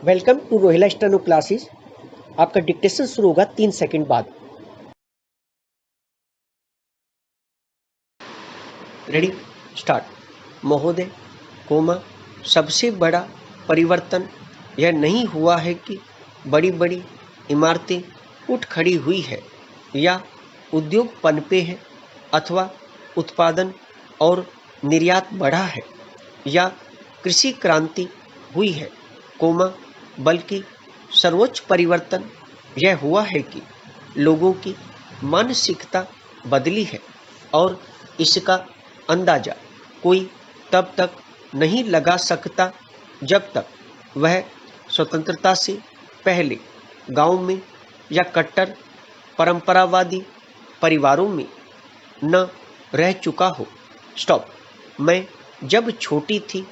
Welcome to Rohila steno classes. आपका dictation शुरू होगा 3 सेकंड बाद। Ready, start. महोदय, कोमा, सबसे बड़ा परिवर्तन यह नहीं हुआ है कि बड़ी बड़ी इमारतें उठ खड़ी हुई है या उद्योग पनपे हैं अथवा उत्पादन और निर्यात बढ़ा है या कृषि क्रांति हुई है, कोमा, बल्कि सर्वोच्च परिवर्तन यह हुआ है कि लोगों की मानसिकता बदली है और इसका अंदाजा कोई तब तक नहीं लगा सकता जब तक वह स्वतंत्रता से पहले गांव में या कट्टर परंपरावादी परिवारों में न रह चुका हो। स्टॉप। मैं जब छोटी थी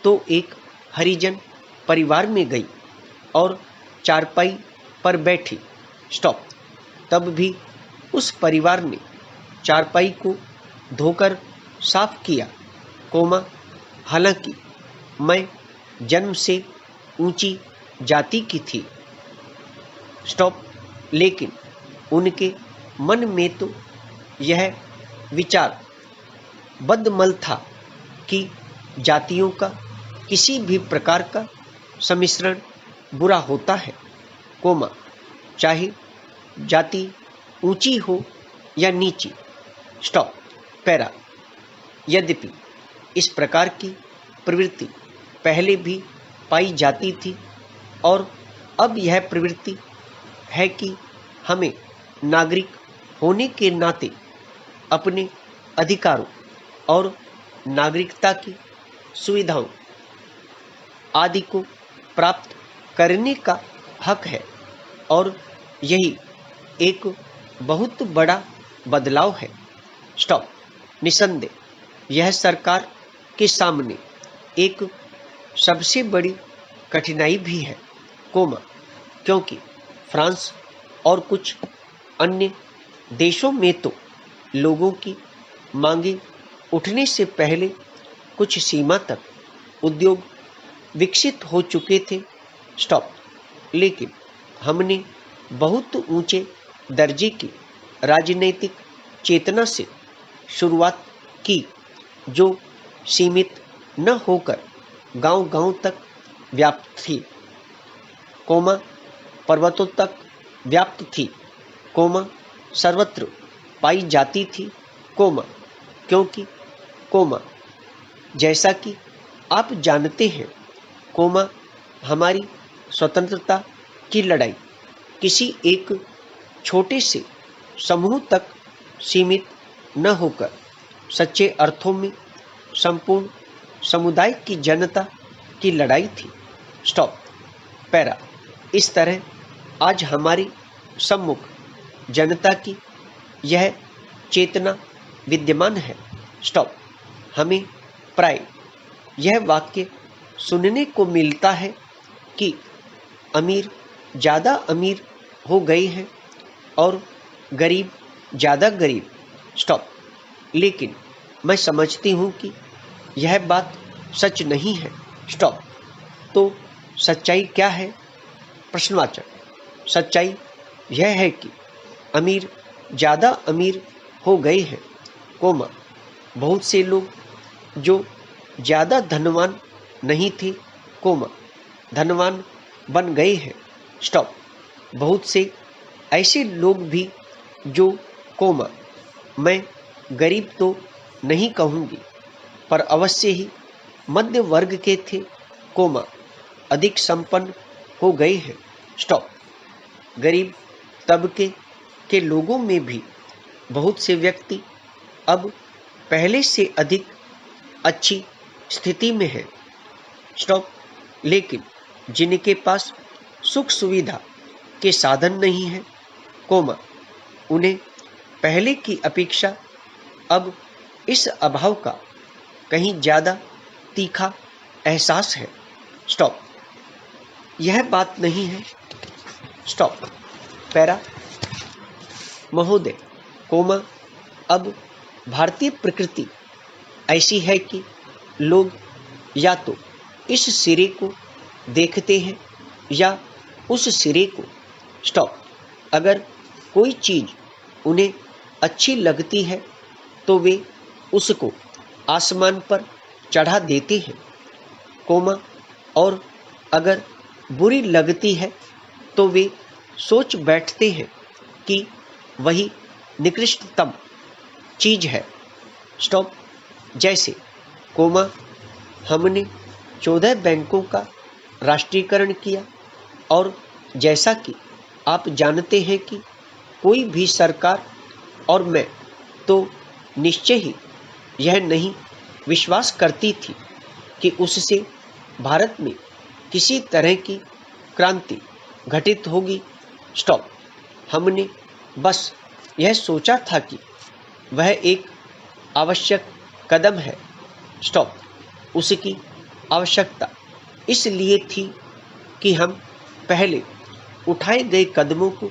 तो एक हरिजन परिवार में गई और चारपाई पर बैठी। स्टॉप। तब भी उस परिवार ने चारपाई को धोकर साफ किया, कोमा, हालांकि मैं जन्म से ऊंची जाति की थी। स्टॉप। लेकिन उनके मन में तो यह विचार बदमल था कि जातियों का किसी भी प्रकार का सम्मिश्रण बुरा होता है, कोमा, चाहे जाति ऊंची हो या नीची। स्टॉप। पैरा। यद्यपि इस प्रकार की प्रवृत्ति पहले भी पाई जाती थी और अब यह प्रवृत्ति है कि हमें नागरिक होने के नाते अपने अधिकारों और नागरिकता की सुविधाओं आदि को प्राप्त करने का हक है और यही एक बहुत बड़ा बदलाव है। स्टॉप। निसंदेह यह सरकार के सामने एक सबसे बड़ी कठिनाई भी है, कोमा, क्योंकि फ्रांस और कुछ अन्य देशों में तो लोगों की मांगे उठने से पहले कुछ सीमा तक उद्योग विकसित हो चुके थे। स्टॉप। लेकिन हमने बहुत ऊंचे दर्जे की राजनीतिक चेतना से शुरुआत की जो सीमित न होकर गांव-गांव तक व्याप्त थी, कोमा, पर्वतों तक व्याप्त थी, कोमा, सर्वत्र पाई जाती थी, कोमा, क्योंकि, कोमा, जैसा कि आप जानते हैं, कोमा, हमारी स्वतंत्रता की लड़ाई किसी एक छोटे से समूह तक सीमित न होकर सच्चे अर्थों में संपूर्ण समुदाय की जनता की लड़ाई थी। स्टॉप। पैरा। इस तरह आज हमारे सम्मुख जनता की यह चेतना विद्यमान है। स्टॉप। हमें प्राय यह वाक्य सुनने को मिलता है कि अमीर ज़्यादा अमीर हो गए हैं और गरीब ज़्यादा गरीब। स्टॉप। लेकिन मैं समझती हूँ कि यह बात सच नहीं है। स्टॉप। तो सच्चाई क्या है? प्रश्नवाचक। सच्चाई यह है कि अमीर ज़्यादा अमीर हो गए हैं, कोमा, बहुत से लोग जो ज़्यादा धनवान नहीं थे, कोमा, धनवान बन गए हैं। स्टॉप। बहुत से ऐसे लोग भी जो, कोमा, मैं गरीब तो नहीं कहूँगी पर अवश्य ही मध्य वर्ग के थे, कोमा, अधिक संपन्न हो गए हैं। स्टॉप। गरीब तबके के लोगों में भी बहुत से व्यक्ति अब पहले से अधिक अच्छी स्थिति में हैं। स्टॉप। लेकिन जिनके पास सुख सुविधा के साधन नहीं है, कोमा, उन्हें पहले की अपेक्षा अब इस अभाव का कहीं ज़्यादा तीखा एहसास है। स्टॉप। यह बात नहीं है। स्टॉप। पैरा। महोदय, कोमा, अब भारतीय प्रकृति ऐसी है कि लोग या तो इस सिरे को देखते हैं या उस सिरे को। स्टॉप। अगर कोई चीज़ उन्हें अच्छी लगती है तो वे उसको आसमान पर चढ़ा देते हैं, कोमा, और अगर बुरी लगती है तो वे सोच बैठते हैं कि वही निकृष्टतम चीज़ है। स्टॉप। जैसे, कोमा, हमने 14 बैंकों का राष्ट्रीयकरण किया, और जैसा कि आप जानते हैं कि कोई भी सरकार और मैं तो निश्चय ही यह नहीं विश्वास करती थी कि उससे भारत में किसी तरह की क्रांति घटित होगी। स्टॉप। हमने बस यह सोचा था कि वह एक आवश्यक कदम है। स्टॉप। उसकी आवश्यकता इसलिए थी कि हम पहले उठाए गए कदमों को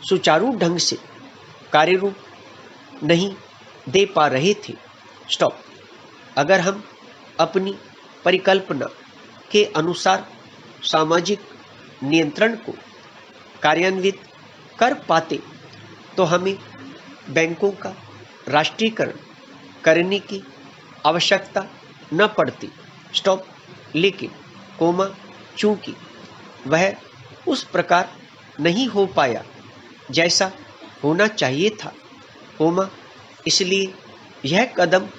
सुचारू ढंग से कार्यरूप नहीं दे पा रहे थे। स्टॉप। अगर हम अपनी परिकल्पना के अनुसार सामाजिक नियंत्रण को कार्यान्वित कर पाते तो हमें बैंकों का राष्ट्रीयकरण करने की आवश्यकता न पड़ती। स्टॉप। लेकिन, कोमा, चूंकि वह उस प्रकार नहीं हो पाया जैसा होना चाहिए था, कोमा, इसलिए यह कदम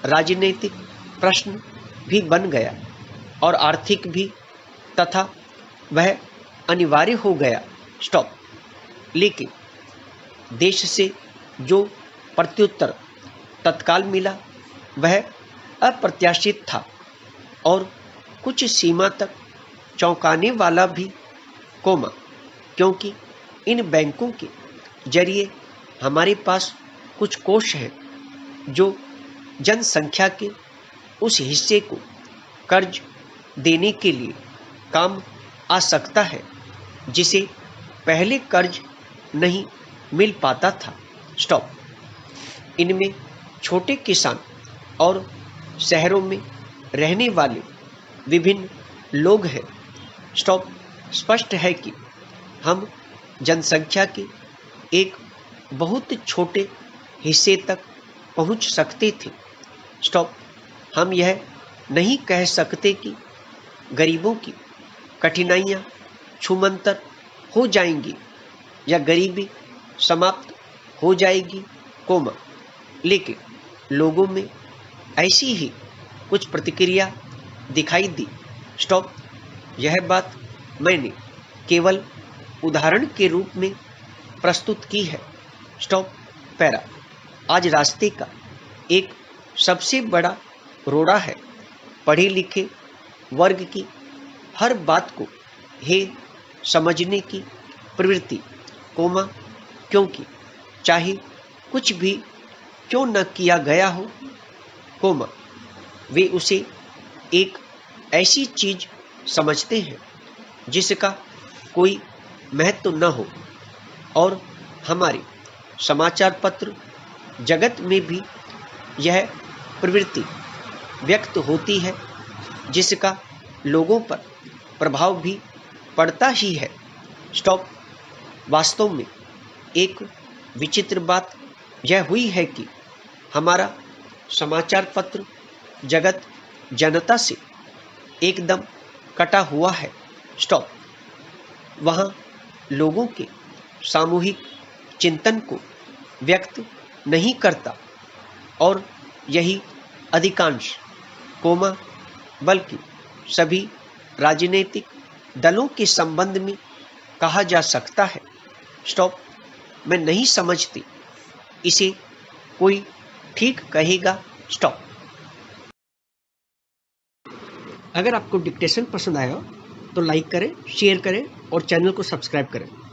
राजनीतिक प्रश्न भी बन गया और आर्थिक भी, तथा वह अनिवार्य हो गया। स्टॉप। लेकिन देश से जो प्रत्युत्तर तत्काल मिला वह अप्रत्याशित था और कुछ सीमा तक चौंकाने वाला भी, कोमा, क्योंकि इन बैंकों के जरिए हमारे पास कुछ कोष हैं जो जनसंख्या के उस हिस्से को कर्ज देने के लिए काम आ सकता है जिसे पहले कर्ज नहीं मिल पाता था। स्टॉप। इनमें छोटे किसान और शहरों में रहने वाले विभिन्न लोग हैं। स्टॉप। स्पष्ट है कि हम जनसंख्या के एक बहुत छोटे हिस्से तक पहुंच सकते थे। स्टॉप। हम यह नहीं कह सकते कि गरीबों की कठिनाइयाँ छूमंतर हो जाएंगी या गरीबी समाप्त हो जाएगी, कोमा, लेकिन लोगों में ऐसी ही कुछ प्रतिक्रिया दिखाई दी। स्टॉप। यह बात मैंने केवल उदाहरण के रूप में प्रस्तुत की है। स्टॉप। पैरा। आज रास्ते का एक सबसे बड़ा रोड़ा है पढ़े लिखे वर्ग की हर बात को हे समझने की प्रवृत्ति, कोमा, क्योंकि चाहे कुछ भी क्यों न किया गया हो, कोमा, वे उसे एक ऐसी चीज समझते हैं जिसका कोई महत्व न हो, और हमारे समाचार पत्र जगत में भी यह प्रवृत्ति व्यक्त होती है जिसका लोगों पर प्रभाव भी पड़ता ही है। स्टॉप। वास्तव में एक विचित्र बात यह हुई है कि हमारा समाचार पत्र जगत जनता से एकदम कटा हुआ है। स्टॉप। वहाँ लोगों के सामूहिक चिंतन को व्यक्त नहीं करता, और यही अधिकांश, कोमा, बल्कि सभी राजनीतिक दलों के संबंध में कहा जा सकता है। स्टॉप। मैं नहीं समझती इसे कोई ठीक कहेगा। स्टॉप। अगर आपको डिक्टेशन पसंद आया तो लाइक करें, शेयर करें और चैनल को सब्सक्राइब करें।